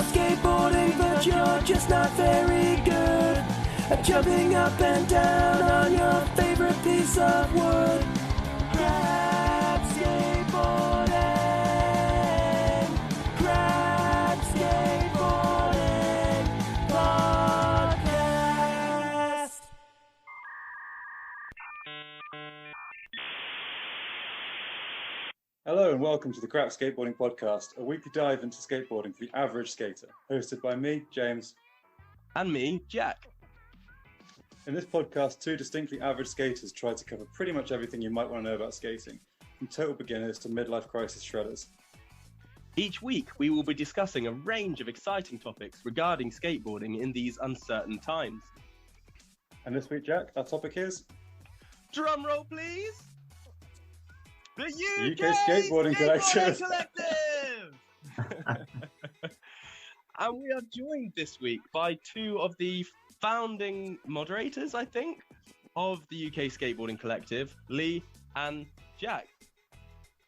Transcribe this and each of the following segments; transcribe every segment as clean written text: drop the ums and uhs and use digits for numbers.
about skateboarding, but you're just not very good at jumping up and down on your favorite piece of wood. Crab skateboarding, crab skateboarding podcast. Hello and welcome to the Crap Skateboarding Podcast, a weekly dive into skateboarding for the average skater, hosted by me, James. And me, Jack. In this podcast, two distinctly average skaters try to cover pretty much everything you might want to know about skating, from total beginners to midlife crisis shredders. Each week, we will be discussing a range of exciting topics regarding skateboarding in these uncertain times. And this week, Jack, our topic is... Drum roll, please! The UK Skateboarding Collective! And we are joined this week by two of the founding moderators, I think, of the UK Skateboarding Collective, Lee and Jack.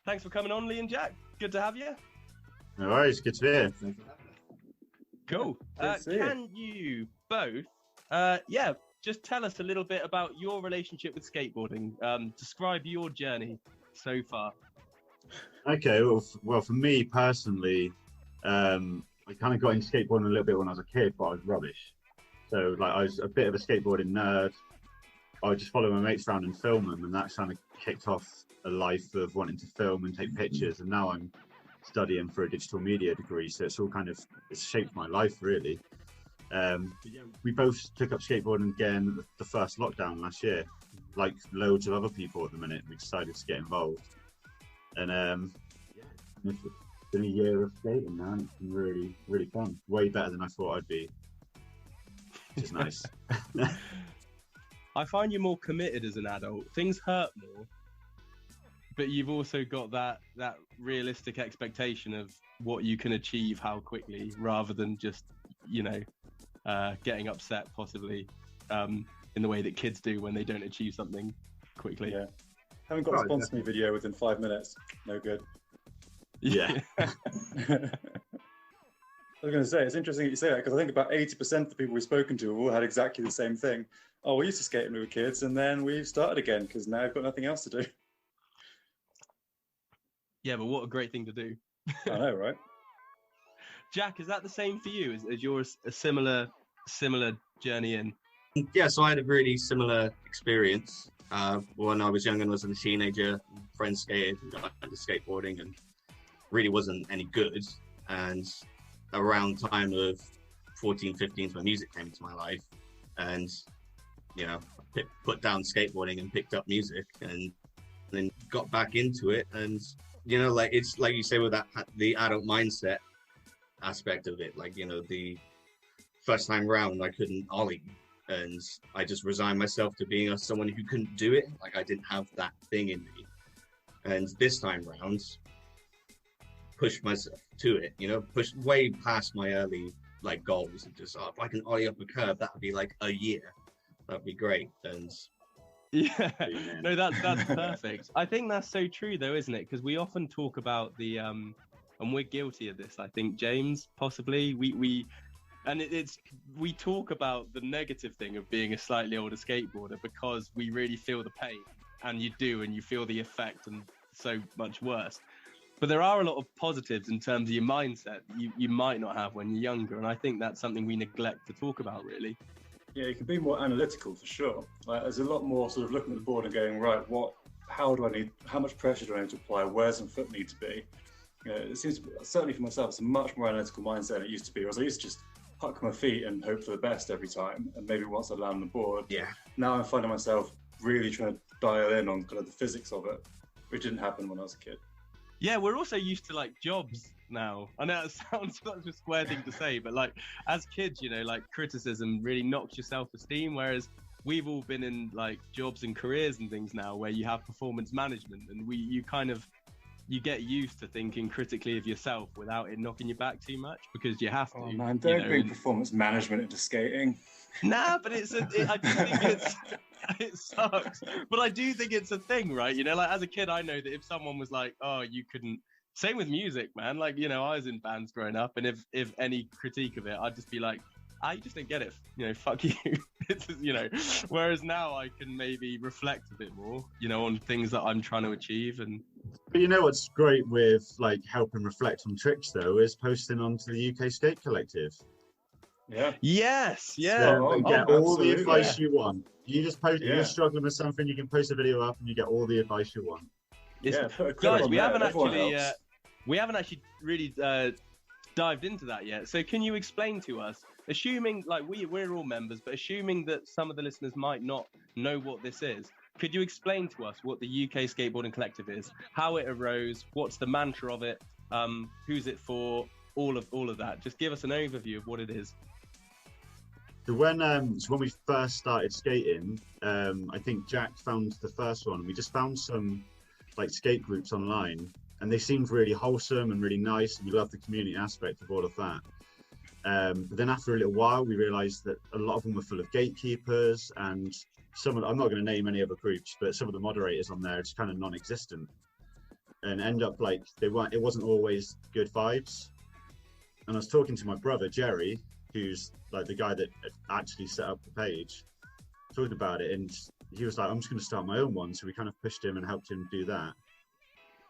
Thanks for coming on, Lee and Jack. Good to have you. No worries, good to be here. Cool. Can you both, just tell us a little bit about your relationship with skateboarding. Describe your journey so far. Okay, well, for me personally, I kind of got into skateboarding a little bit when I was a kid, but I was rubbish. So, like, I was a bit of a skateboarding nerd. I would just follow my mates around and film them, and that kind of kicked off a life of wanting to film and take pictures. And now I'm studying for a digital media degree, so it's shaped my life really. We both took up skateboarding again at the first lockdown last year. Like loads of other people at the minute, we decided to get involved. And it's been a year of skating now, and it's been really, really fun. Way better than I thought I'd be, which is nice. I find you're more committed as an adult. Things hurt more, but you've also got that realistic expectation of what you can achieve, how quickly, rather than just, getting upset possibly in the way that kids do when they don't achieve something quickly. Yeah. Haven't got a sponsor me video within 5 minutes. No good. Yeah. I was going to say, it's interesting that you say that, because I think about 80% of the people we've spoken to have all had exactly the same thing. Oh, we used to skate when we were kids, and then we've started again because now we've got nothing else to do. Yeah, but what a great thing to do. I know, right? Jack, is that the same for you? Is yours a similar journey in? Yeah, so I had a really similar experience. When I was young and was a teenager, friends skated, got into skateboarding and really wasn't any good. And around time of 14, 15, when music came into my life, and put down skateboarding and picked up music, and then got back into it. And it's like you say with the adult mindset aspect of it. Like, the first time round I couldn't ollie, and I just resigned myself to being someone who couldn't do it. Like, I didn't have that thing in me. And this time round, pushed myself to it, pushed way past my early goals, and just if I can ollie up a curve, that would be like a year. That'd be great. And yeah, no, that's perfect. I think that's so true though, isn't it? Because we often talk about the and we're guilty of this, I think, James, possibly. We talk about the negative thing of being a slightly older skateboarder because we really feel the pain, and you do, and you feel the effect, and so much worse. But there are a lot of positives in terms of your mindset you might not have when you're younger, and I think that's something we neglect to talk about, really. Yeah, you can be more analytical for sure. There's a lot more sort of looking at the board and going, right, how much pressure do I need to apply? Where's some foot need to be? It seems, certainly for myself, it's a much more analytical mindset than it used to be. Whereas I used to just huck my feet and hope for the best every time. And maybe once I land on the board, now I'm finding myself really trying to dial in on kind of the physics of it, which didn't happen when I was a kid. Yeah, we're also used to jobs now. I know it sounds like a square thing to say, but as kids, criticism really knocks your self-esteem, whereas we've all been in jobs and careers and things now where you have performance management, and you get used to thinking critically of yourself without it knocking you back too much, because you have to. Oh man, don't bring performance management into skating. Nah, but I do think it sucks. But I do think it's a thing, right? As a kid, I know that if someone was like, "Oh, you couldn't Same with music, man. Like, you know, I was in bands growing up, and if any critique of it, I'd just be like, I just don't get it. You know, fuck you. It's, you know, whereas now I can maybe reflect a bit more, you know, on things that I'm trying to achieve. And but you know what's great with like helping reflect on tricks though is posting onto the UK Skate Collective. Yeah. Yes. Yeah. So you get all the absolutely. advice you want. You just post. Yeah. You're struggling with something, you can post a video up, and you get all the advice you want. Yeah, put a clip Guys, on we there, haven't everyone actually helps. we haven't actually really dived into that yet. So can you explain to us, assuming like we're all members, but assuming that some of the listeners might not know what this is, could you explain to us what the UK Skateboarding Collective is, how it arose, what's the mantra of it, who's it for, all of that? Just give us an overview of what it is. So when we first started skating, I think Jack found the first one. We just found some like skate groups online, and they seemed really wholesome and really nice, and we loved the community aspect of all of that. But then after a little while, we realised that a lot of them were full of gatekeepers, and I'm not going to name any other groups, but some of the moderators on there are just kind of non-existent, and end up like it wasn't always good vibes. And I was talking to my brother Jerry, who's like the guy that actually set up the page, talking about it, and he was like, I'm just going to start my own one. So we kind of pushed him and helped him do that.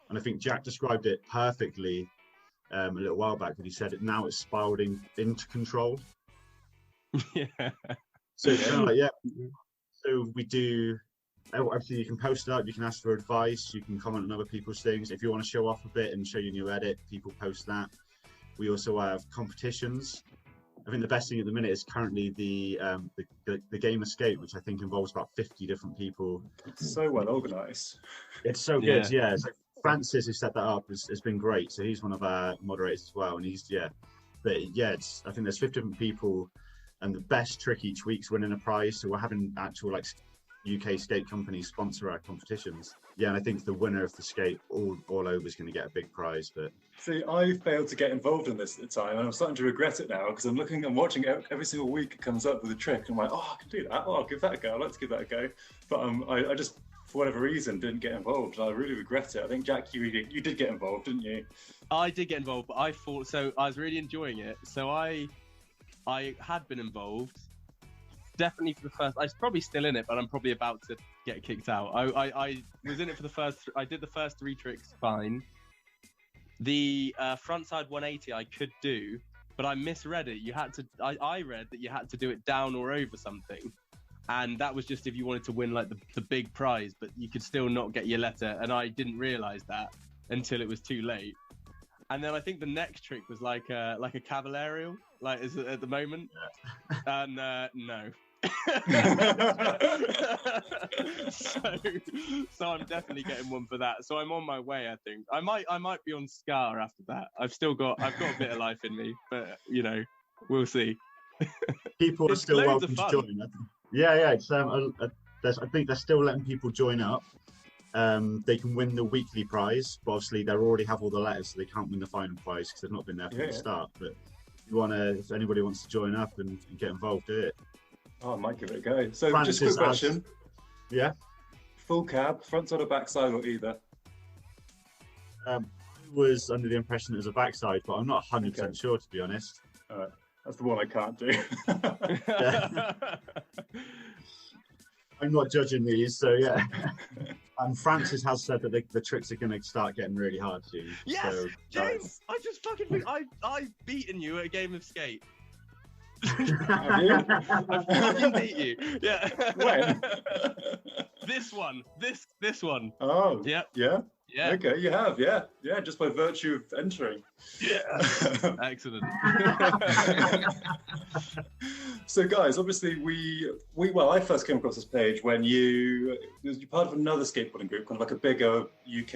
And I think Jack described it perfectly a little while back when he said it. Now it's spiraled into control. Yeah. So it's kind of like, yeah. So we do, obviously you can post it up, you can ask for advice, you can comment on other people's things. If you want to show off a bit and show your new edit, people post that. We also have competitions. I think the best thing at the minute is currently the game escape, which I think involves about 50 different people. It's so well organised. It's so good, yeah. So Francis, who set that up, has been great. So he's one of our moderators as well, and I think there's 50 different people, and the best trick each week's winning a prize. So we're having actual like UK skate companies sponsor our competitions. Yeah, and I think the winner of the skate all over is going to get a big prize. But see, I failed to get involved in this at the time, and I'm starting to regret it now because I'm watching it every single week. It comes up with a trick, and I'm like, oh, I can do that. Oh, I'll give that a go. I'd like to give that a go. But I just, for whatever reason, didn't get involved, and I really regret it. I think Jack, you did get involved, didn't you? I did get involved, but I was really enjoying it. So I had been involved. Definitely for the first, I was probably still in it, but I'm probably about to get kicked out. I was in it for the first, I did the first 3 tricks fine. The frontside 180 I could do, but I misread it. I read that you had to do it down or over something. And that was just if you wanted to win like the big prize, but you could still not get your letter. And I didn't realize that until it was too late. And then I think the next trick was like a cavallarial, like is it at the moment? Yeah. And no. so I'm definitely getting one for that. So I'm on my way. I think I might be on Scar after that. I've got a bit of life in me, but you know, we'll see. People are still welcome to join. Yeah. It's I think they're still letting people join up. They can win the weekly prize, but obviously they already have all the letters, so they can't win the final prize because they've not been there from the start. But if anybody wants to join up and get involved, do it. Oh, I might give it a go. So Francis, just a quick question. Yeah. Full cab, front side or back side, or either? I was under the impression it was a backside, but I'm not 100% sure, to be honest. All right. That's the one I can't do. I'm not judging these, so yeah. And Francis has said that the tricks are going to start getting really hard soon. Yes, so, James! I just fucking think I've beaten you at a game of skate. Have you? I fucking beat you. Yeah. When? This one. Oh. Yeah. Yeah. Yeah. Okay, you have. Yeah. Yeah. Just by virtue of entering. Yeah. Excellent. So, guys, obviously, I first came across this page when you're part of another skateboarding group, kind of like a bigger UK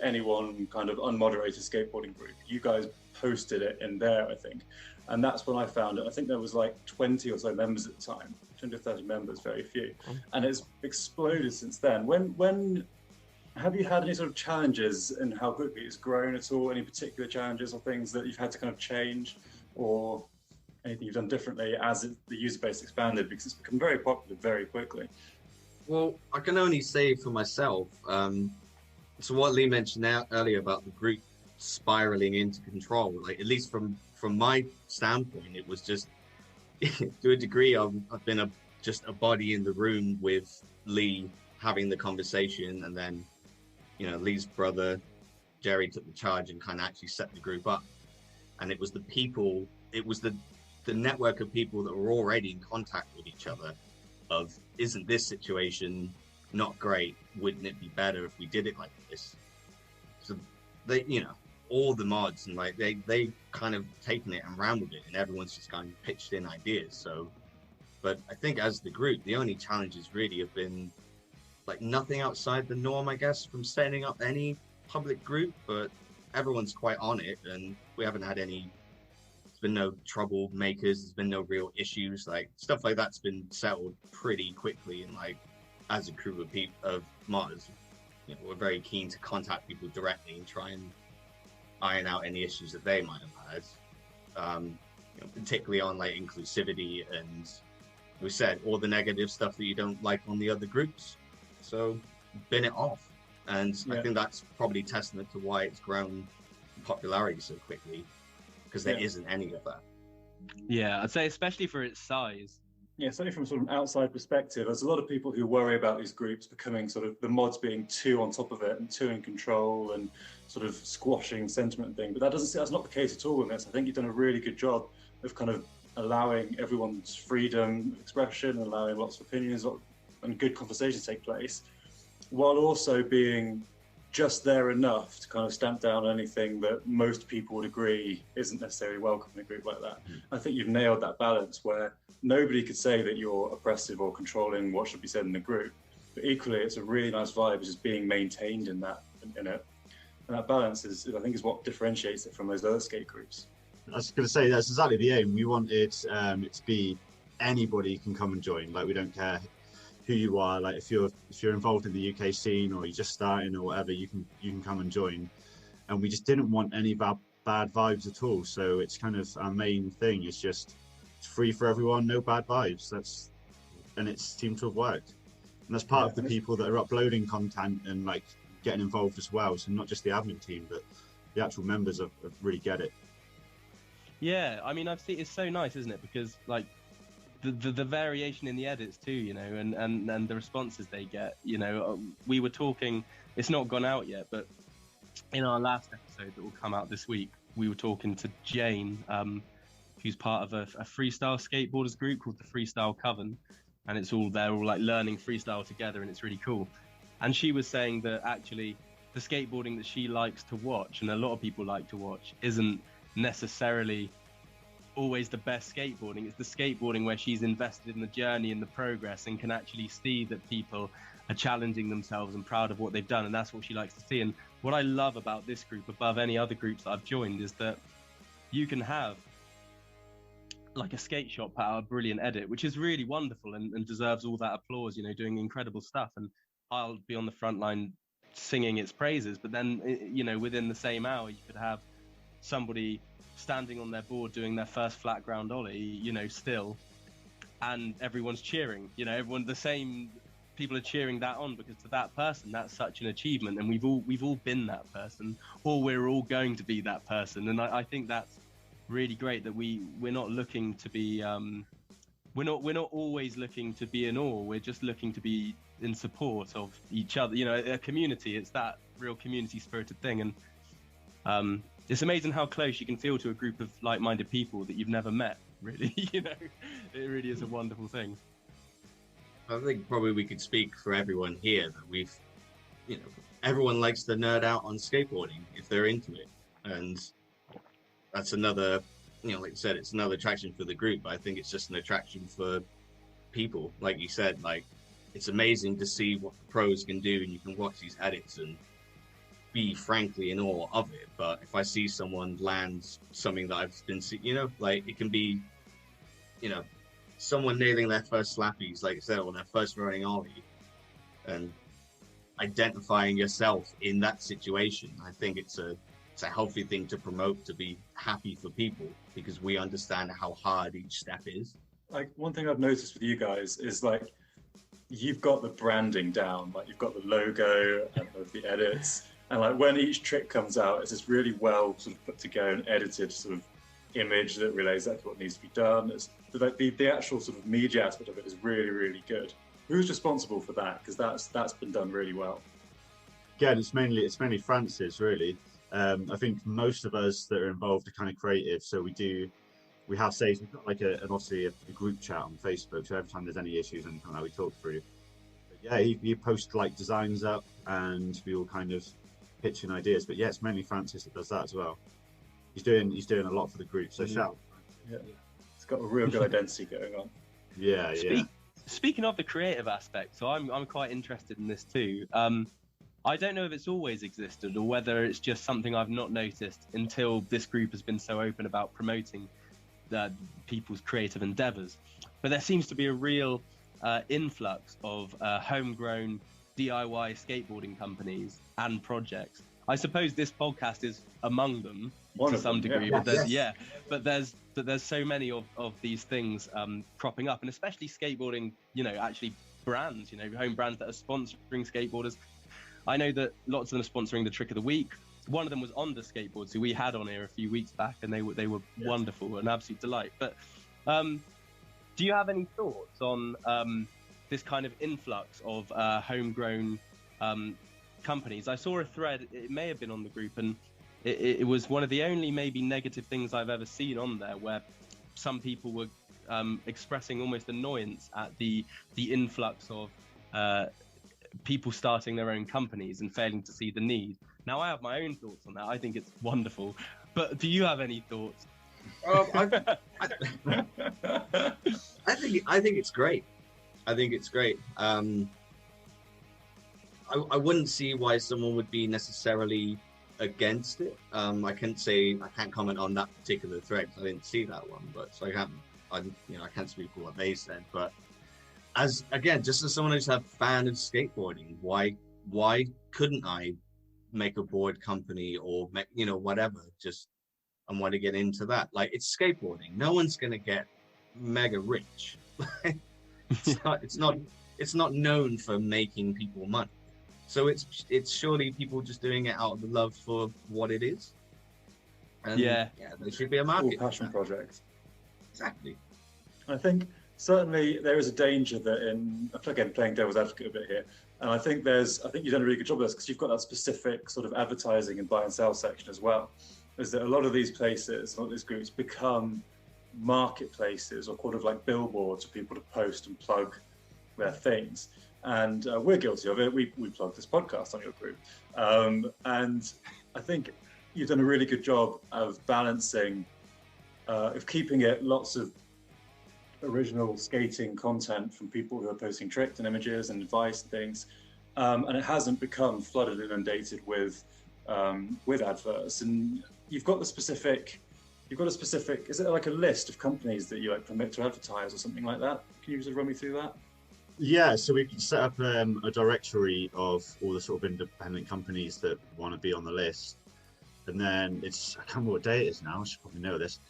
anyone kind of unmoderated skateboarding group. You guys posted it in there, I think. And that's when I found it. I think there was like 20 or so members at the time, 20 or 30 members, very few. And it's exploded since then. When have you had any sort of challenges in how quickly it's grown at all? Any particular challenges or things that you've had to kind of change, or anything you've done differently as the user base expanded? Because it's become very popular very quickly. Well, I can only say for myself, so what Lee mentioned earlier about the group spiraling into control. Like, at least from my standpoint, it was just to a degree, I've been just a body in the room with Lee having the conversation, and then, you know, Lee's brother Jerry took the charge and kind of actually set the group up. And it was the people, it was the network of people that were already in contact with each other of, isn't this situation not great? Wouldn't it be better if we did it like this? So they, you know, all the mods, and like they kind of taken it and ran with it, and everyone's just kind of pitched in ideas. So, but I think as the group, the only challenges really have been like nothing outside the norm, I guess, from setting up any public group, but everyone's quite on it, and we haven't had any, there's been no troublemakers, there's been no real issues, like stuff like that's been settled pretty quickly. And like, as a crew of people, of modders, you know, we're very keen to contact people directly and try and iron out any issues that they might have had, you know, particularly on like inclusivity and, we said, all the negative stuff that you don't like on the other groups. So bin it off. And yeah. I think that's probably testament to why it's grown in popularity so quickly, because there isn't any of that. Yeah, I'd say especially for its size. Yeah, certainly from sort of an outside perspective, there's a lot of people who worry about these groups becoming sort of the mods being too on top of it and too in control and sort of squashing sentiment thing. But that's not the case at all in this. I think you've done a really good job of kind of allowing everyone's freedom of expression, allowing lots of opinions and good conversations take place, while also being just there enough to kind of stamp down anything that most people would agree isn't necessarily welcome in a group like that. I think you've nailed that balance where nobody could say that you're oppressive or controlling what should be said in the group, but equally it's a really nice vibe just being maintained in that, in it. And that balance is, I think, is what differentiates it from those other skate groups. I was going to say that's exactly the aim. We want it to be anybody can come and join. Like, we don't care who you are. Like, if you're involved in the UK scene or you're just starting or whatever, you can come and join. And we just didn't want any bad vibes at all. So it's kind of our main thing. It's just it's free for everyone, no bad vibes. And it seemed to have worked. And that's part of the people that are uploading content and like getting involved as well. So not just the admin team, but the actual members of really get it. Yeah, I mean, I've seen, it's so nice, isn't it? Because like the variation in the edits too, you know, and the responses they get, you know, we were talking, it's not gone out yet, but in our last episode that will come out this week, we were talking to Jane, who's part of a freestyle skateboarders group called the Freestyle Coven, and they're all like learning freestyle together, and it's really cool. And she was saying that actually the skateboarding that she likes to watch, and a lot of people like to watch, isn't necessarily always the best skateboarding. It's the skateboarding where she's invested in the journey and the progress and can actually see that people are challenging themselves and proud of what they've done, and that's what she likes to see. And what I love about this group above any other groups that I've joined is that you can have like a skate shop put out a brilliant edit, which is really wonderful and deserves all that applause, you know, doing incredible stuff, and I'll be on the front line singing its praises. But then, you know, within the same hour you could have somebody standing on their board doing their first flat ground ollie, you know, still, and everyone's cheering, you know, the same people are cheering that on, because to that person that's such an achievement, and we've all been that person, or we're all going to be that person. And I think that's really great that we're not looking to be we're not always looking to be in awe, we're just looking to be in support of each other, you know, a community. It's that real community spirited thing. And it's amazing how close you can feel to a group of like-minded people that you've never met, really. You know, it really is a wonderful thing. I think probably we could speak for everyone here that you know, everyone likes to nerd out on skateboarding if they're into it. And that's another, you know, like I said, it's another attraction for the group. I think it's just an attraction for people. Like you said, like, it's amazing to see what the pros can do, and you can watch these edits and be frankly in awe of it. But if I see someone land something that I've been seeing, you know, like, it can be, you know, someone nailing their first slappies, like I said, or their first running ollie, and identifying yourself in that situation. I think it's a healthy thing to promote, to be happy for people, because we understand how hard each step is. Like, one thing I've noticed with you guys is like, you've got the branding down, like you've got the logo and the edits. And like when each trick comes out, it's this really well sort of put together and edited sort of image that relays exactly what needs to be done. It's like the actual sort of media aspect of it is really, really good. Who's responsible for that? Because that's been done really well. Again, it's mainly Francis, really. I think most of us that are involved are kind of creative, so we have saves. We've got like obviously a group chat on Facebook, so every time there's any issues and kind of we talk through. But yeah, you post like designs up, and we all kind of pitch in ideas. But yeah, it's mainly Francis that does that as well. He's doing a lot for the group. So shout. Yeah, it's got a real good identity going on. Yeah, yeah. Speaking of the creative aspect, so I'm quite interested in this too. I don't know if it's always existed or whether it's just something I've not noticed until this group has been so open about promoting people's creative endeavors. But there seems to be a real influx of homegrown DIY skateboarding companies and projects. I suppose this podcast is among them to some degree, but there's so many of these things cropping up, and especially skateboarding, actually brands, home brands that are sponsoring skateboarders. I know that lots of them are sponsoring the Trick of the Week. One of them was Onda Skateboards, who we had on here a few weeks back, and they were wonderful, an absolute delight. But do you have any thoughts on this kind of influx of homegrown companies? I saw a thread, it may have been on the group, and it was one of the only maybe negative things I've ever seen on there, where some people were expressing almost annoyance at the influx of people starting their own companies and failing to see the need. Now, I have my own thoughts on that. I think it's wonderful. But do you have any thoughts? I think it's great. I think it's great. I wouldn't see why someone would be necessarily against it. I can't comment on that particular thread. I didn't see that one, but so I can't speak for what they said. But just as someone who's a fan of skateboarding, why couldn't I make a board company or make, whatever, I want to get into that. Like, it's skateboarding. No one's going to get mega rich. It's not known for making people money. So it's surely people just doing it out of the love for what it is. And there should be a market. Cool passion project. Exactly. I think certainly there is a danger that again, playing devil's advocate a bit here, and I think you've done a really good job of this, because you've got that specific sort of advertising and buy and sell section as well. Is that a lot of these places, a lot of these groups become marketplaces or kind of like billboards for people to post and plug their things. And we're guilty of it. We plug this podcast on your group. And I think you've done a really good job of balancing, of keeping it lots of original skating content from people who are posting tricks and images and advice and things. And it hasn't become flooded and inundated with adverts. And you've got a specific, is it like a list of companies that you like permit to advertise or something like that? Can you just run me through that? Yeah, so we can set up a directory of all the sort of independent companies that want to be on the list. And then I can't remember what day it is now, I should probably know this.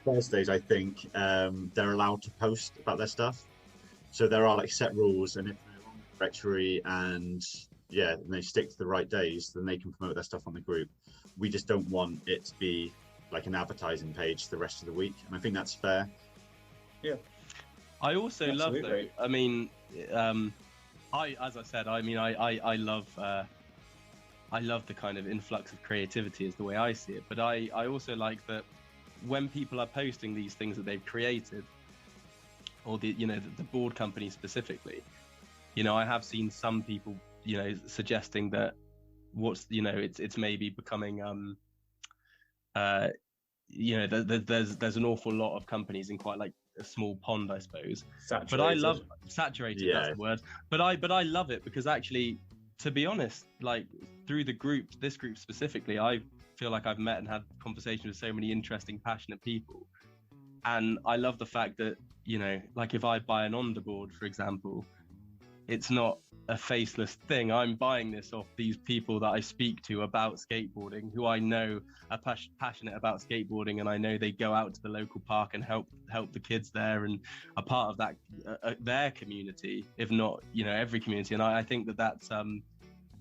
Thursdays, I think, they're allowed to post about their stuff. So there are like set rules, and if they're on the directory and they stick to the right days, then they can promote their stuff on the group. We just don't want it to be like an advertising page the rest of the week. And I think that's fair. Yeah. I also love, though, I mean, I love the kind of influx of creativity is the way I see it. But I also like that when people are posting these things that they've created, or the board company specifically, I have seen some people, suggesting that it's maybe becoming, there's an awful lot of companies in quite like a small pond, I suppose. Saturated. But I love saturated. Yeah. That's the word. But I love it because actually, to be honest, like through this group specifically, I feel like I've met and had conversations with so many interesting, passionate people. And I love the fact that, like if I buy an underboard, for example, it's not a faceless thing. I'm buying this off these people that I speak to about skateboarding, who I know are passionate about skateboarding, and I know they go out to the local park and help the kids there and are part of that their community, if not every community. And I think that's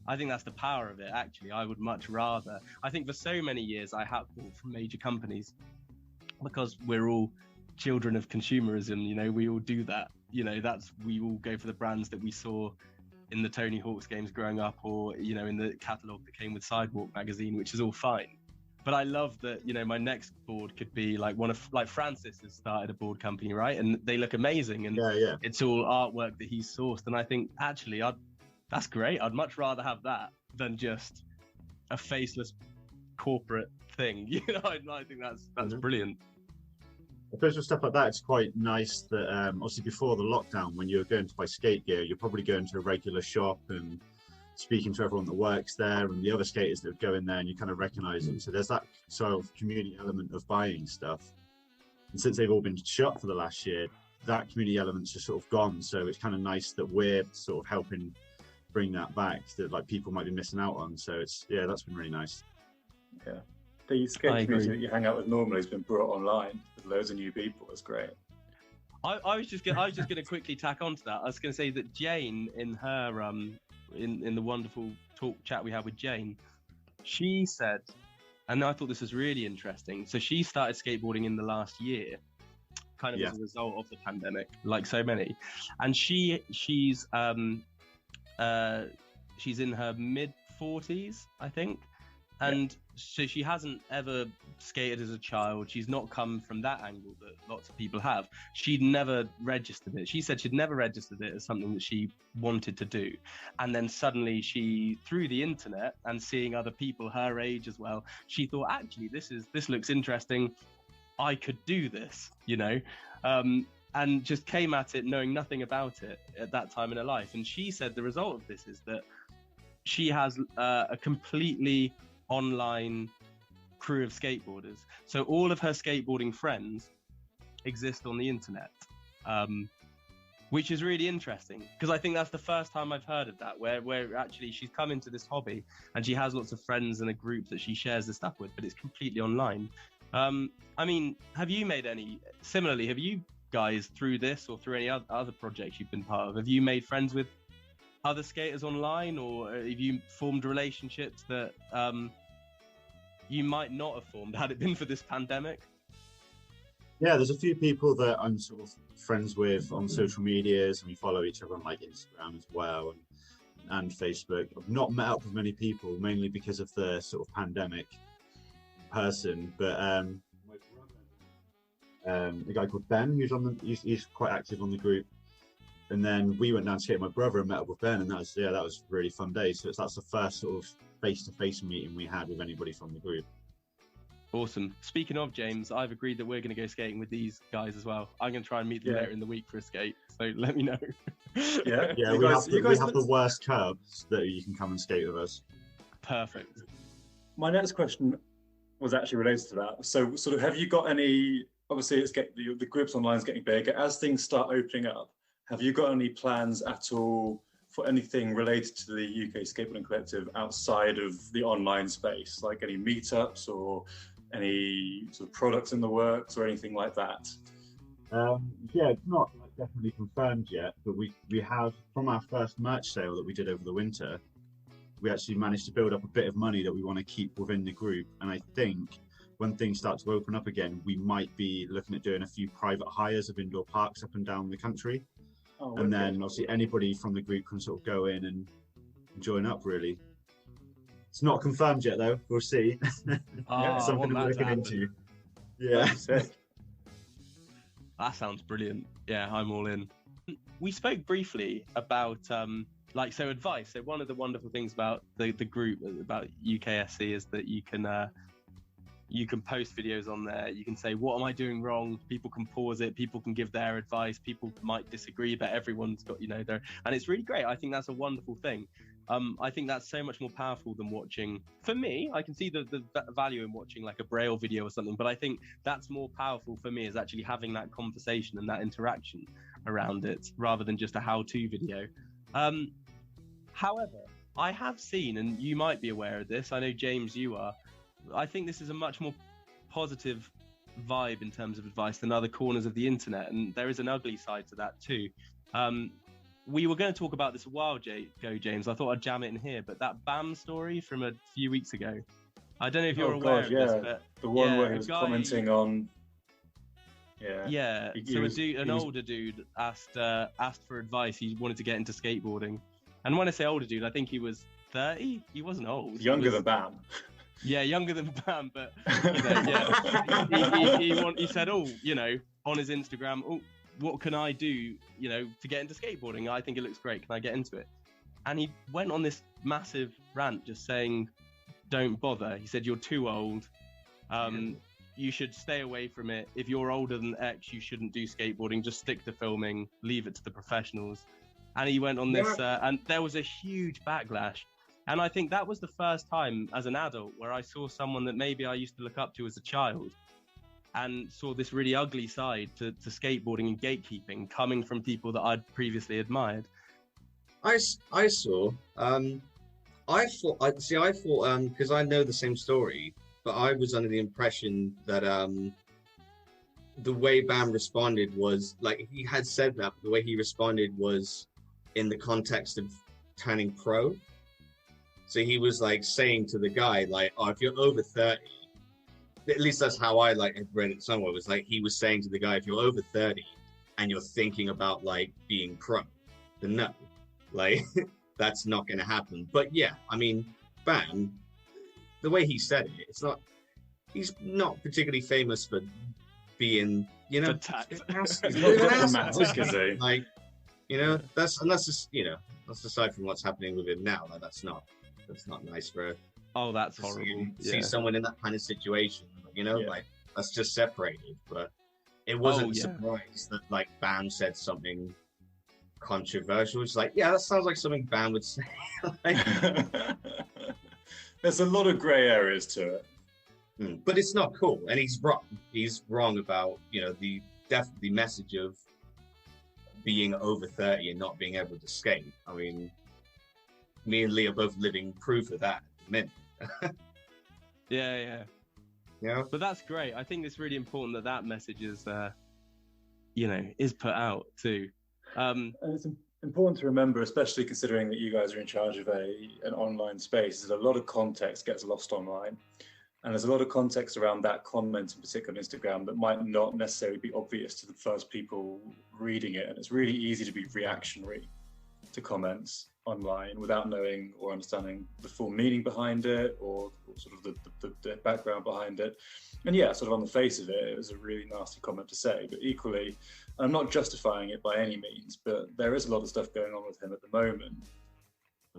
I think that's the power of it. Actually, I would much rather. I think for so many years I have bought from major companies because we're all children of consumerism. You know, we all do that. You know, we all go for the brands that we saw in the Tony Hawk's games growing up, or, you know, in the catalogue that came with Sidewalk magazine, which is all fine. But I love that, you know, my next board could be like like Francis has started a board company, right? And they look amazing, and it's all artwork that he's sourced. And I think actually that's great. I'd much rather have that than just a faceless corporate thing. You know, I think that's brilliant. I suppose with stuff like that, it's quite nice that obviously before the lockdown, when you're going to buy skate gear, you're probably going to a regular shop and speaking to everyone that works there and the other skaters that would go in there, and you kind of recognize them. So there's that sort of community element of buying stuff. And since they've all been shut for the last year, that community element's just sort of gone. So it's kind of nice that we're sort of helping bring that back that like people might be missing out on. So it's, yeah, that's been really nice. Yeah. The skate community that you hang out with normally has been brought online with loads of new people. It's great. I was just gonna quickly tack onto that. I was gonna say that Jane, in her in the wonderful chat we had with Jane, she said, and I thought this was really interesting. So she started skateboarding in the last year, kind of as a result of the pandemic, like so many. And she's in her mid-40s, I think. And so she hasn't ever skated as a child. She's not come from that angle that lots of people have. She'd never registered it. She said she'd never registered it as something that she wanted to do. And then suddenly she, through the internet and seeing other people her age as well, she thought, actually, this looks interesting. I could do this, you know, and just came at it knowing nothing about it at that time in her life. And she said the result of this is that she has a completely online crew of skateboarders. So all of her skateboarding friends exist on the internet, which is really interesting, because I think that's the first time I've heard of that, where actually she's come into this hobby and she has lots of friends in a group that she shares the stuff with, but it's completely online. I mean, have you guys, through this or through any other projects you've been part of, have you made friends with other skaters online, or have you formed relationships that you might not have formed had it been for this pandemic? Yeah, there's a few people that I'm sort of friends with on social medias, and we follow each other on like Instagram as well, and Facebook. I've not met up with many people, mainly because of the sort of pandemic person, but a guy called Ben, he's quite active on the group. And then we went down to skate with my brother and met up with Ben, and that was a really fun day. So that's the first sort of face-to-face meeting we had with anybody from the group. Awesome. Speaking of, James, I've agreed that we're going to go skating with these guys as well. I'm going to try and meet them later in the week for a skate, so let me know. We have the worst curbs that you can come and skate with us. Perfect. My next question was actually related to that. So sort of, have you got any, obviously the groups online is getting bigger. As things start opening up, have you got any plans at all for anything related to the UK Skateboarding Collective outside of the online space, like any meetups or any sort of products in the works or anything like that? It's not definitely confirmed yet, but we have, from our first merch sale that we did over the winter, we actually managed to build up a bit of money that we want to keep within the group. And I think when things start to open up again, we might be looking at doing a few private hires of indoor parks up and down the country. And then obviously anybody from the group can sort of go in and join up, really. It's not confirmed yet though, we'll see. Something we're looking into. Yeah. That sounds brilliant. Yeah, I'm all in. We spoke briefly about advice. So one of the wonderful things about the group, about UKSC, is that you can post videos on there. You can say, what am I doing wrong? People can pause it. People can give their advice. People might disagree, but everyone's got, and it's really great. I think that's a wonderful thing. I think that's so much more powerful than watching. For me, I can see the value in watching like a Braille video or something, but I think that's more powerful for me, is actually having that conversation and that interaction around it, rather than just a how-to video. However, I have seen, and you might be aware of this, I know, James, you are, I think this is a much more positive vibe in terms of advice than other corners of the internet, and there is an ugly side to that too. we were going to talk about this a while ago, James. I thought I'd jam it in here, but that BAM story from a few weeks ago, I don't know if you're aware of this, but the one where he was commenting on. Yeah. So an older dude asked for advice. He wanted to get into skateboarding, and when I say older dude, I think he was 30. He wasn't old. Younger than BAM. Yeah, younger than BAM, but he said, on his Instagram, what can I do, to get into skateboarding? I think it looks great. Can I get into it? And he went on this massive rant just saying, don't bother. He said, you're too old. You should stay away from it. If you're older than X, you shouldn't do skateboarding. Just stick to filming, leave it to the professionals. And he went on this, and there was a huge backlash. And I think that was the first time as an adult where I saw someone that maybe I used to look up to as a child and saw this really ugly side to skateboarding and gatekeeping coming from people that I'd previously admired. I saw, I thought, because I know the same story, but I was under the impression that the way BAM responded was, like, he had said that, but the way he responded was in the context of turning pro. So he was like saying to the guy, like, oh, if you're over 30, at least that's how I had read it somewhere, was like, he was saying to the guy, if you're over 30 and you're thinking about like being pro, then no, like that's not going to happen. But yeah, I mean, BAM, the way he said it, he's not particularly famous for being, he's not dramatic, is he? Like, that's just, that's aside from what's happening with him now, like that's not nice for that's horrible. See someone in that kind of situation, like that's just separated. But it wasn't a surprise that like BAM said something controversial. It's like, that sounds like something BAM would say. There's a lot of grey areas to it. But it's not cool, and he's wrong. He's wrong about the message of being over 30 and not being able to skate. I mean, me and Lee are both living proof of that at the minute. Yeah. But that's great. I think it's really important that message is, is put out too. And it's important to remember, especially considering that you guys are in charge of an online space, is that a lot of context gets lost online. And there's a lot of context around that comment in particular on Instagram that might not necessarily be obvious to the first people reading it. And it's really easy to be reactionary to comments online without knowing or understanding the full meaning behind it or sort of the background behind it. And sort of on the face of it, it was a really nasty comment to say. But equally, I'm not justifying it by any means, but there is a lot of stuff going on with him at the moment.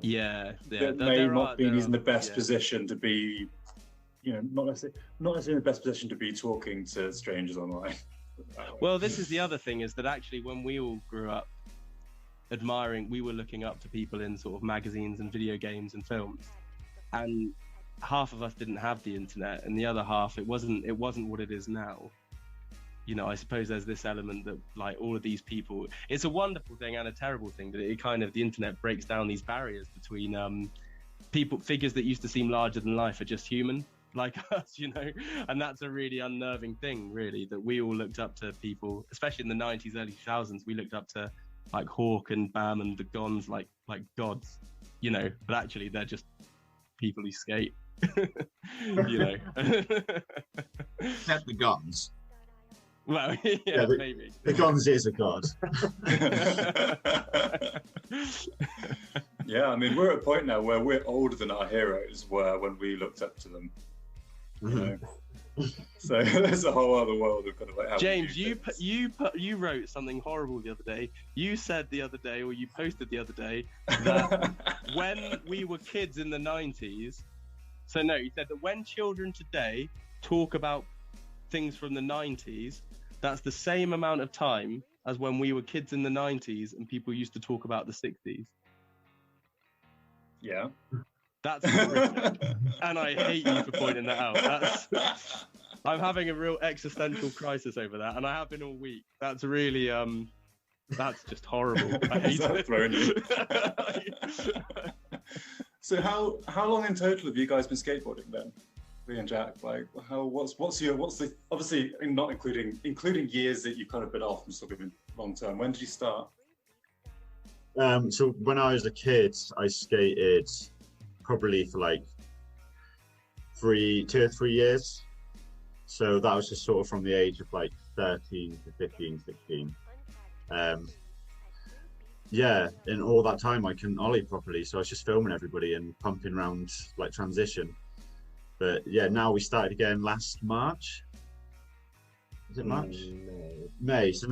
That may not be in the best position to be, not necessarily in the best position to be talking to strangers online. Well, this is the other thing, is that actually when we all grew up we were looking up to people in sort of magazines and video games and films, and half of us didn't have the internet, and the other half it wasn't what it is now. I suppose there's this element that like all of these people, it's a wonderful thing and a terrible thing that the internet breaks down these barriers between figures that used to seem larger than life are just human like us, and that's a really unnerving thing, really, that we all looked up to people, especially in the 90s, early 2000s. We looked up to like Hawk and BAM and the Gons like gods, but actually they're just people who skate. Except the Gons. Well, maybe. The Gons is a god. Yeah, I mean, we're at a point now where we're older than our heroes were when we looked up to them. So there's a whole other world of kind of like how James, you wrote something horrible the other day. You said the other day, or you posted the other day, that when we were kids in the 90s. So no, you said that when children today talk about things from the 90s, that's the same amount of time as when we were kids in the 90s and people used to talk about the 60s. Yeah. That's horrific. And I hate you for pointing that out. I'm having a real existential crisis over that, and I have been all week. That's really, that's just horrible. I hate it. So how long in total have you guys been skateboarding then? Lee and Jack, like what's the, obviously not including years that you've kind of been off and still been long term. When did you start? So when I was a kid, I skated probably for like 2 or 3 years. So that was just sort of from the age of like 13 to 15, 16. Yeah, in all that time I couldn't ollie properly, so I was just filming everybody and pumping around like transition. But yeah, now we started again last March. Is it March? May. So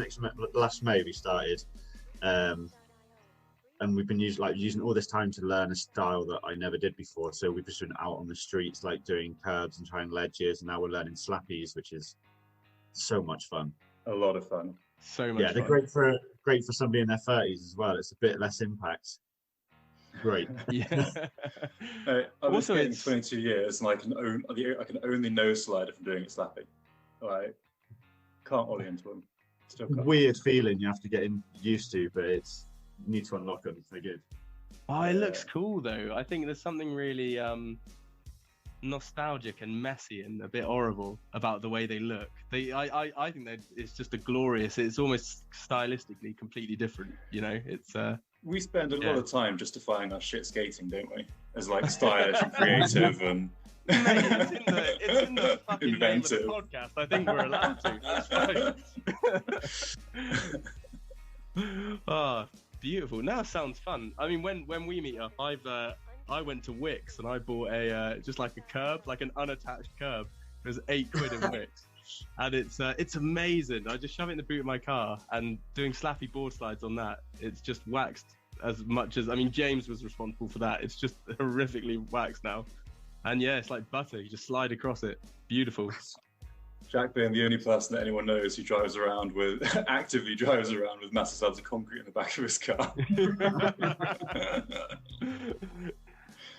last May we started, and we've been using all this time to learn a style that I never did before. So we've just been out on the streets, like doing curbs and trying ledges, and now we're learning slappies, which is so much fun. A lot of fun. So much. Yeah, they're great for somebody in their 30s as well. It's a bit less impact. Great. Yeah. I've been skating 22 years, and I can only nose slide if I'm doing it slappy. Like, can't ollie into them. Still can't. Weird feeling you have to get used to, but you need to unlock them. They're good. Oh, it looks cool though. I think there's something really nostalgic and messy and a bit horrible about the way they look. I think it's just it's almost stylistically completely different, you know. It's we spend a lot of time justifying our shit skating, don't we, as like stylish and creative and Mate, it's in the fucking inventive name of the podcast. I think we're allowed to. That's fine. Oh, beautiful. Now sounds fun. I mean, when we meet up, I went to Wix and I bought just like a curb, like an unattached curb. It was £8 in Wix, and it's amazing. I just shove it in the boot of my car and doing slappy board slides on that. It's just waxed as much as James was responsible for that. It's just horrifically waxed now, and yeah, it's like butter. You just slide across it. Beautiful. Jack being the only person that anyone knows who actively drives around with massive slabs of concrete in the back of his car.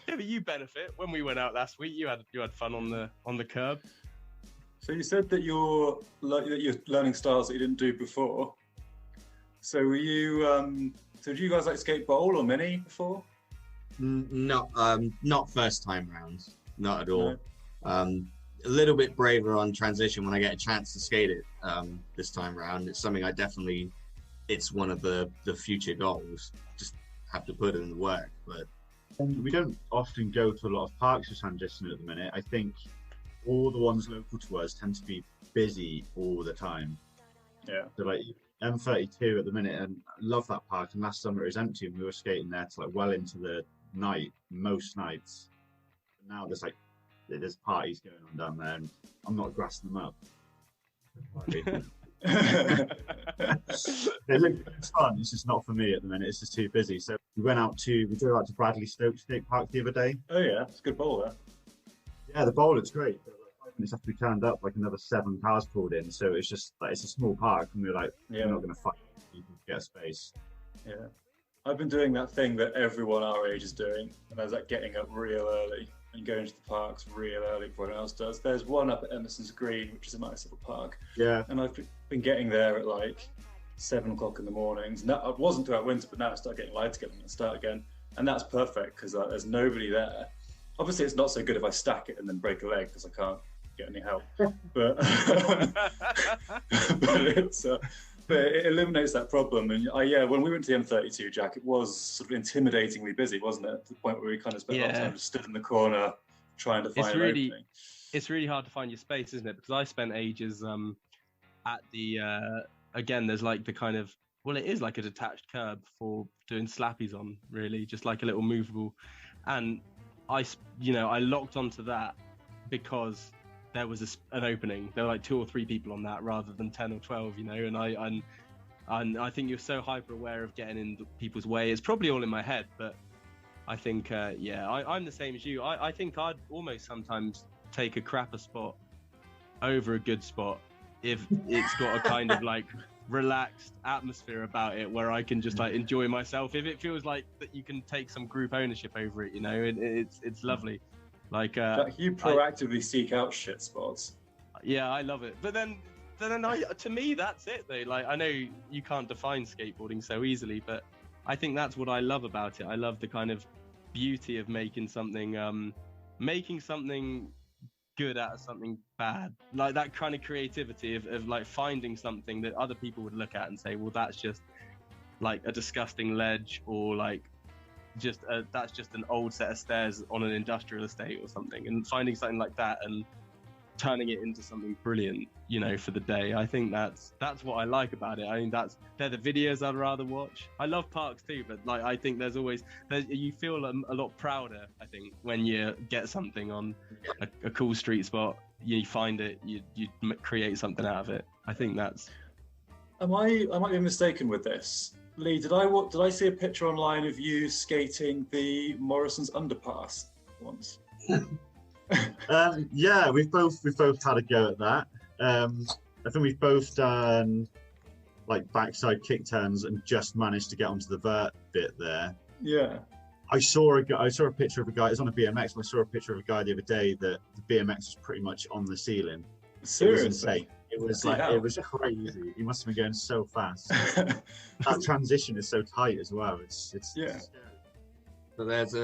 Yeah, but you benefit. When we went out last week, you had fun on the curb. So you said that you're learning styles that you didn't do before. So were you? So did you guys like skate bowl or mini before? Not first time round. Not at all. No. A little bit braver on transition when I get a chance to skate it this time round. It's something it's one of the future goals. Just have to put in the work. But we don't often go to a lot of parks for transition at the minute. I think all the ones local to us tend to be busy all the time. Yeah. So like M32 at the minute, and I love that park. And last summer it was empty, and we were skating there to like well into the night most nights. But now there's parties going on down there, and I'm not grassing them up. It's fun. It's just not for me at the minute. It's just too busy. So we drove out to Bradley Stoke Skate Park the other day. Oh yeah, it's a good bowl there. Yeah, the bowl looks great. But like 5 minutes after we turned up, like another 7 cars pulled in. So it's just like it's a small park, and we were like, we're not going to fight people to get a space. Yeah, I've been doing that thing that everyone our age is doing, and that's like getting up real early and going to the parks real early before anyone else does. There's one up at Emerson's Green, which is a nice little park. Yeah. And I've been getting there at like 7 o'clock in the mornings. Now, I wasn't throughout winter, but now I start getting lights again and start again. And that's perfect because there's nobody there. Obviously, it's not so good if I stack it and then break a leg because I can't get any help. But but it eliminates that problem. And when we went to the M32, Jack, it was sort of intimidatingly busy, wasn't it? To the point where we kind of spent a lot of time just stood in the corner trying to find an opening. It's really hard to find your space, isn't it? Because I spent ages at the again. There's like the kind of it is like a detached curb for doing slappies on, really, just like a little movable. And I locked onto that because there was an opening. There were like 2 or 3 people on that rather than 10 or 12, you know. And I think you're so hyper aware of getting in people's way. It's probably all in my head, but I think I'm the same as you. I think I'd almost sometimes take a crapper spot over a good spot if it's got a kind of like relaxed atmosphere about it where I can just like enjoy myself. If it feels like that you can take some group ownership over it, you know, it's lovely. Like you proactively seek out shit spots. Yeah, I love it. But then to me, that's it though. Like, I know you can't define skateboarding so easily, but I think that's what I love about it. I love the kind of beauty of making something good out of something bad. Like that kind of creativity of like finding something that other people would look at and say, well, that's just like a disgusting ledge, or like that's just an old set of stairs on an industrial estate or something, and finding something like that and turning it into something brilliant, you know, for the day. I think that's what I like about it. I mean, they're the videos I'd rather watch. I love parks too, but like I think you feel a lot prouder, I think, when you get something on a cool street spot, you find it, you create something out of it. I think that's. I might be mistaken with this. Lee, did I see a picture online of you skating the Morrison's underpass once? Yeah, we've both had a go at that. I think we've both done like backside kick turns and just managed to get onto the vert bit there. Yeah. I saw a picture of a guy. It's on a BMX, but I saw a picture of a guy the other day that the BMX was pretty much on the ceiling. Seriously? It was insane. It was crazy. He must have been going so fast. That transition is so tight as well. It's yeah. So there's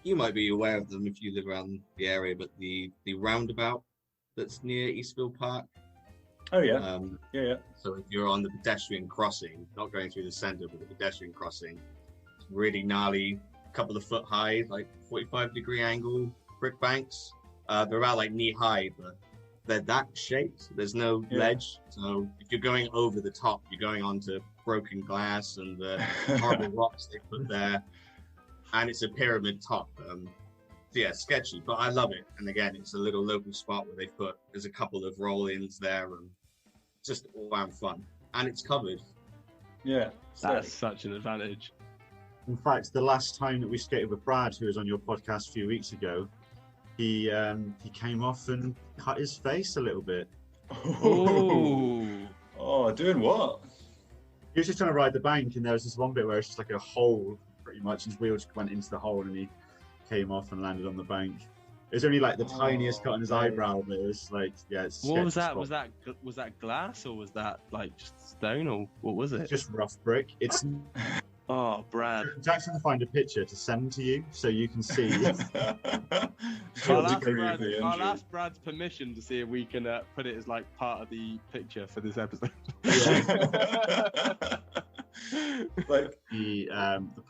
you might be aware of them if you live around the area, but the roundabout that's near Eastville Park. Oh yeah. Yeah. So if you're on the pedestrian crossing, not going through the centre, but the pedestrian crossing, it's really gnarly, couple of foot high, like 45-degree angle brick banks. They're about like knee high, but they're that shaped. There's no ledge, so if you're going over the top, you're going onto broken glass and the horrible rocks they put there, and it's a pyramid top. So yeah, sketchy, but I love it. And again, it's a little local spot where there's a couple of roll-ins there, and just all around fun, and it's covered. Yeah, that's such an advantage. In fact, the last time that we skated with Brad, who was on your podcast a few weeks ago, he came off and cut his face a little bit. Oh, doing what? He was just trying to ride the bank, and there was this one bit where it's just like a hole, pretty much. His wheel just went into the hole, and he came off and landed on the bank. It was only like the tiniest cut on his eyebrow, but it was like, yeah. It's what was that? Spot. Was that glass, or was that like just stone, or what was it? Just rough brick. It's. Oh, Brad. Jack's going to find a picture to send to you so you can see. I'll ask Brad's permission to see if we can put it as like part of the picture for this episode. Like the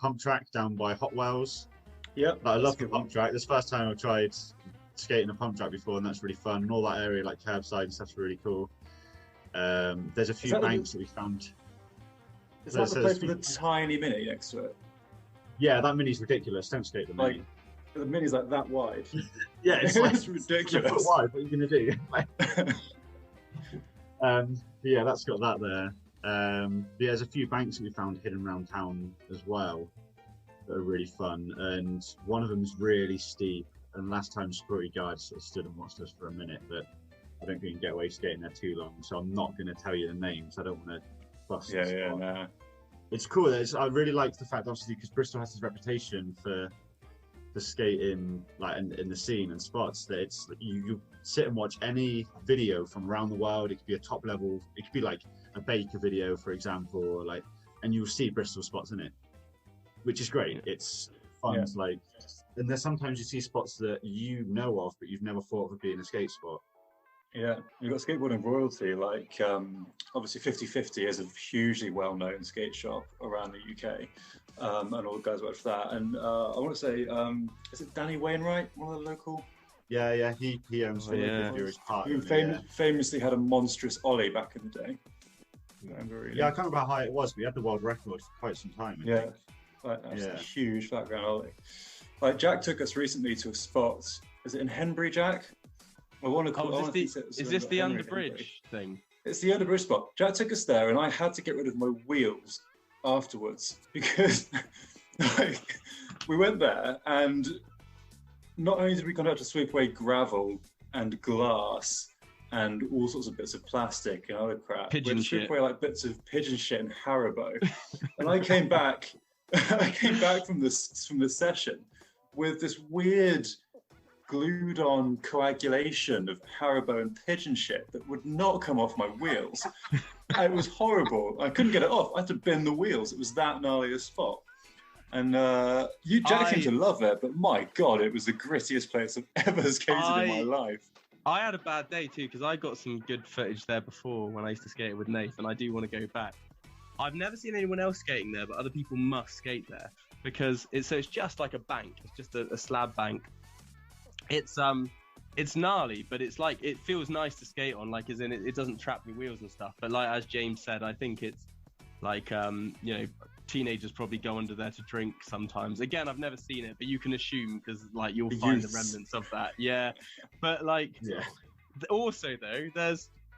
pump track down by Hot Wells. Yep. I love the pump track. This is the first time I've tried skating a pump track before, and that's really fun. And all that area, like curbside and stuff's really cool. There's a few banks that we found. Is that the place with a tiny mini next to it? Yeah, that mini's ridiculous. Don't skate the mini. Like, the mini's like that wide. Yeah, it's like it's ridiculous. It's wide. What are you gonna do? Yeah, that's got that there. There's a few banks that we found hidden around town as well that are really fun, and one of them is really steep. And last time security guards sort of stood and watched us for a minute, but I don't think we can get away skating there too long. So I'm not going to tell you the names. I don't want to. Nah. It's cool. I really like the fact, obviously, because Bristol has this reputation for skating, like in the scene and spots, that it's you sit and watch any video from around the world. It could be a top level. It could be like a Baker video, for example, or like, and you'll see Bristol spots in it, which is great. It's fun. Yeah. Like, and there's sometimes you see spots that you know of, but you've never thought of being a skate spot. Yeah, you've got skateboarding royalty, like obviously 50/50 is a hugely well-known skate shop around the UK, and all the guys work for that. And I want to say, is it Danny Wainwright, one of the local? Yeah, he owns the Park. Who famously had a monstrous ollie back in the day. Yeah, I can't remember how high it was, but he had the world record for quite some time. Yeah, that's a huge flat ground ollie. Like Jack took us recently to a spot. Is it in Henbury, Jack? Is this the underbridge thing? It's the underbridge spot. Jack took us there, and I had to get rid of my wheels afterwards because like, we went there, and not only did we kind of have to sweep away gravel and glass and all sorts of bits of plastic and other crap, we had to sweep away like bits of pigeon shit and Haribo. And I came back from this session with this weird glued on coagulation of Haribo and pigeon shit that would not come off my wheels. It was horrible. I couldn't get it off. I had to bend the wheels. It was that gnarly a spot. And Jack seemed to love it, but my God, it was the grittiest place I've ever skated in my life. I had a bad day too, because I got some good footage there before when I used to skate with Nath, and I do want to go back. I've never seen anyone else skating there, but other people must skate there because it's just like a bank. It's just a slab bank. It's gnarly, but it's like, it feels nice to skate on, like, as in it doesn't trap your wheels and stuff. But like, as James said, I think it's like, you know, teenagers probably go under there to drink sometimes. Again, I've never seen it, but you can assume, because like you'll find the remnants of that. Yeah. But like, also though,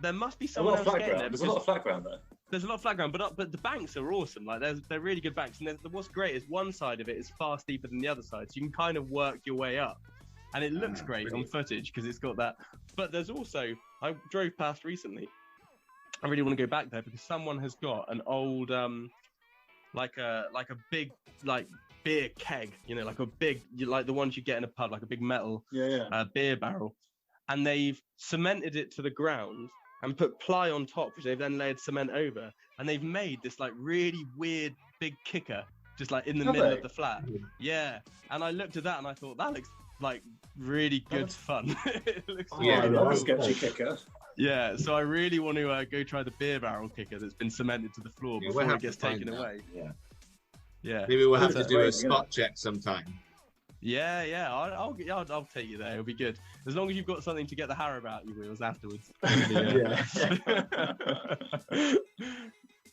there must be someone else skating there. There's a lot of flat ground there. There's a lot of flat ground, but the banks are awesome. Like, they're really good banks. And what's great is one side of it is far steeper than the other side, so you can kind of work your way up. And it looks great on footage because it's got that. But there's also, I drove past recently. I really want to go back there because someone has got an old, like a big, like, beer keg, you know, like a big, like the ones you get in a pub, like a big metal beer barrel. And they've cemented it to the ground and put ply on top, which they've then layered cement over. And they've made this like really weird big kicker just like in the middle of the flat. Yeah. And I looked at that and I thought, that looks like really good fun. It looks I love a sketchy kicker. Yeah, so I really want to go try the beer barrel kicker that's been cemented to the floor before it gets taken away. Yeah. Maybe we'll have to do a spot check sometime. Yeah, I'll take you there. It'll be good as long as you've got something to get the hair about your wheels afterwards.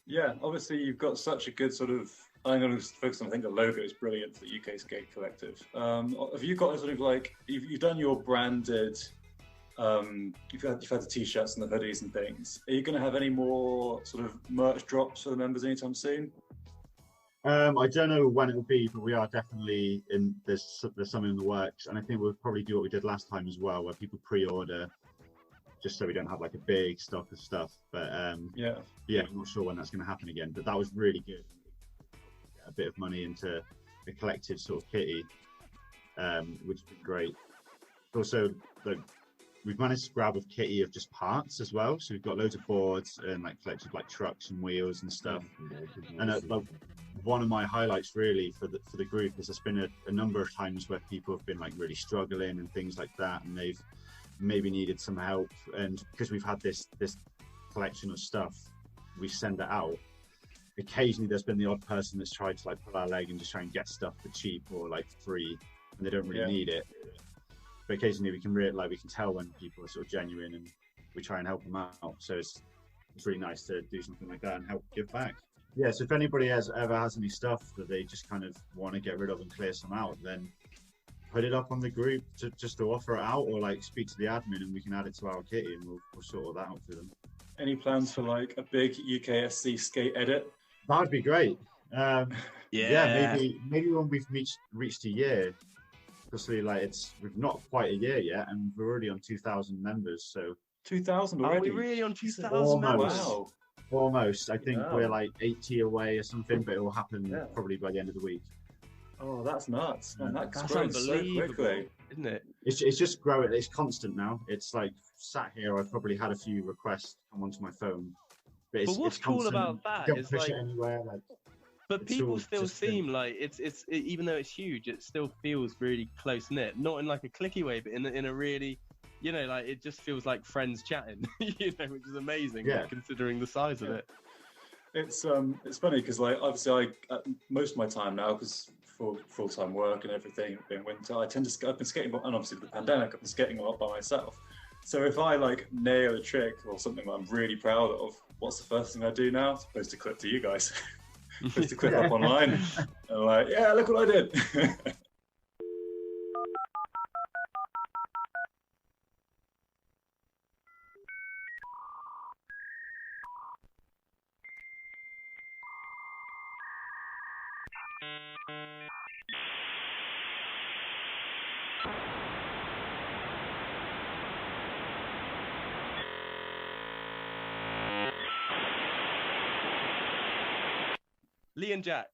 Yeah, obviously you've got such a good sort of. I'm going to focus on. I think the logo is brilliant for the UK Skate Collective. Have you got a sort of like you've done your branded? You've had the t-shirts and the hoodies and things. Are you going to have any more sort of merch drops for the members anytime soon? I don't know when it will be, but we are definitely in. There's something in the works, and I think we'll probably do what we did last time as well, where people pre-order, just so we don't have like a big stock of stuff. But I'm not sure when that's going to happen again. But that was really good. A bit of money into the collective sort of kitty, which has been great. Also, we've managed to grab a kitty of just parts as well. So we've got loads of boards and like collected like trucks and wheels and stuff. And like, one of my highlights really for the group is there's been a number of times where people have been like really struggling and things like that, and they've maybe needed some help. And because we've had this collection of stuff, we send it out. Occasionally there's been the odd person that's tried to like pull our leg and just try and get stuff for cheap or like free, and they don't really need it. But occasionally we can tell when people are sort of genuine, and we try and help them out. So it's really nice to do something like that and help give back. Yeah, so if anybody ever has any stuff that they just kind of want to get rid of and clear some out, then put it up on the group just to offer it out, or like speak to the admin and we can add it to our kitty and we'll sort all that out for them. Any plans for like a big UKSC skate edit? That'd be great. Maybe when we've reached a year. Obviously, like we've not quite a year yet, and we're already on 2,000 members. So 2,000 already? Are we really on 2,000 members? Wow. Almost. I think we're like 80 away or something, but it will happen probably by the end of the week. Oh, that's nuts! Man, that's growing so quickly, isn't it? It's just growing. It's constant now. It's like sat here. I've probably had a few requests come onto my phone. But what's cool about that is like, but people still seem like it's even though it's huge, it still feels really close knit. Not in like a clicky way, but in a really, you know, like it just feels like friends chatting, you know, which is amazing, like, considering the size of it. It's funny because like obviously most of my time now, because for full-time work and everything being winter, I've been skating, and obviously with the pandemic I've been skating a lot by myself. So if I like nail a trick or something that I'm really proud of, what's the first thing I do now? It's post a clip to you guys. Post a clip up online. And like, yeah, look what I did. Lee and Jack,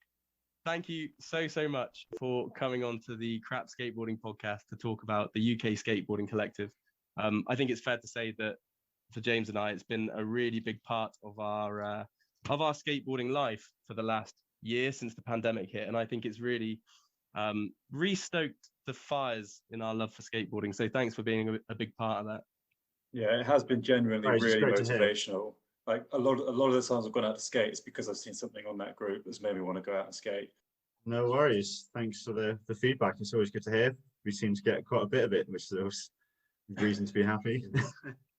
thank you so much for coming on to the Crap Skateboarding podcast to talk about the UK Skateboarding Collective. I think it's fair to say that for James and I, it's been a really big part of our skateboarding life for the last year since the pandemic hit, and I think it's really restoked the fires in our love for skateboarding. So thanks for being a big part of that. Yeah, it has been genuinely really motivational. like a lot of the times I've gone out to skate is because I've seen something on that group that's made me want to go out and skate. No worries. Thanks for the feedback. It's always good to hear. We seem to get quite a bit of it, which is a reason to be happy.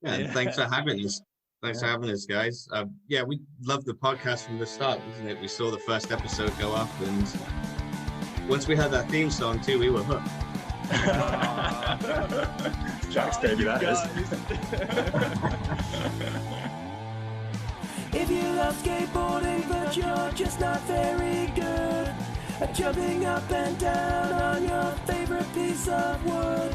Yeah, and thanks for having us. Thanks for having us, guys. Yeah, we loved the podcast from the start, wasn't it? We saw the first episode go up, and once we heard that theme song too, we were hooked. Jack's baby, that is. If you love skateboarding but you're just not very good at jumping up and down on your favorite piece of wood,